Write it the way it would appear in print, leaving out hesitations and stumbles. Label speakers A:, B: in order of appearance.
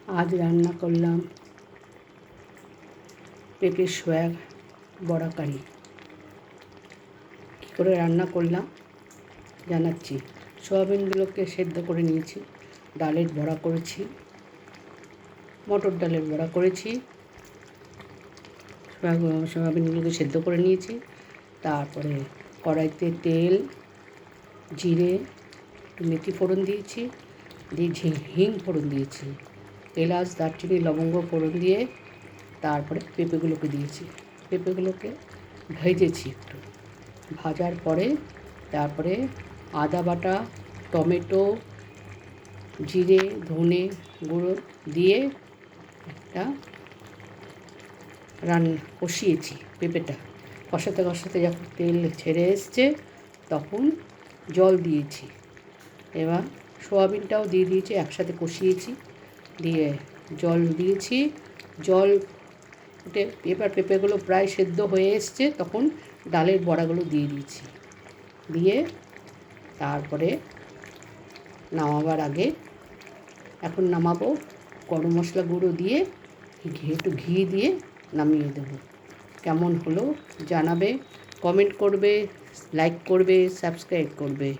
A: আজ রান্না করলাম পেঁপে সোয়া বড়া কারি। কী করে রান্না করলাম জানাচ্ছি। সোয়াবিনগুলোকে সেদ্ধ করে নিয়েছি, ডালের বড়া করেছি, মটর ডালের বড়া করেছি। সোয়াবিনগুলোকে সেদ্ধ করে নিয়েছি। তারপরে কড়াইতে তেল, জিরে, মেথি ফোড়ন দিয়েছি, দিয়ে হিং ফোড়ন দিয়েছি, এলাচ, দারচিনি, লবঙ্গ ফোড়ন দিয়ে তারপরে পেঁপেগুলোকে দিয়েছি। পেঁপেগুলোকে ভেজেছি একটু। ভাজার পরে তারপরে আদা বাটা, টমেটো, জিরে, ধনে গুঁড়ো দিয়ে একটা কষিয়েছি। পেঁপেটা কষাতে কষাতে যখন তেল ছেড়ে এসছে তখন জল দিয়েছি। এবার সোয়াবিনটাও দিয়ে দিয়েছি, একসাথে কষিয়েছি, দিয়ে জল দিয়েছি। জল ফুটে এবার পেঁপেগুলো প্রায় সেদ্ধ হয়ে এসছে, তখন ডালের বড়াগুলো দিয়ে দিয়েছি। দিয়ে তারপরে নামাবার আগে, এখন নামাবো, গরম মশলা গুঁড়ো দিয়ে একটু ঘি দিয়ে নামিয়ে দেবো। কেমন হলো জানাবে, কমেন্ট করবে, লাইক করবে, সাবস্ক্রাইব করবে।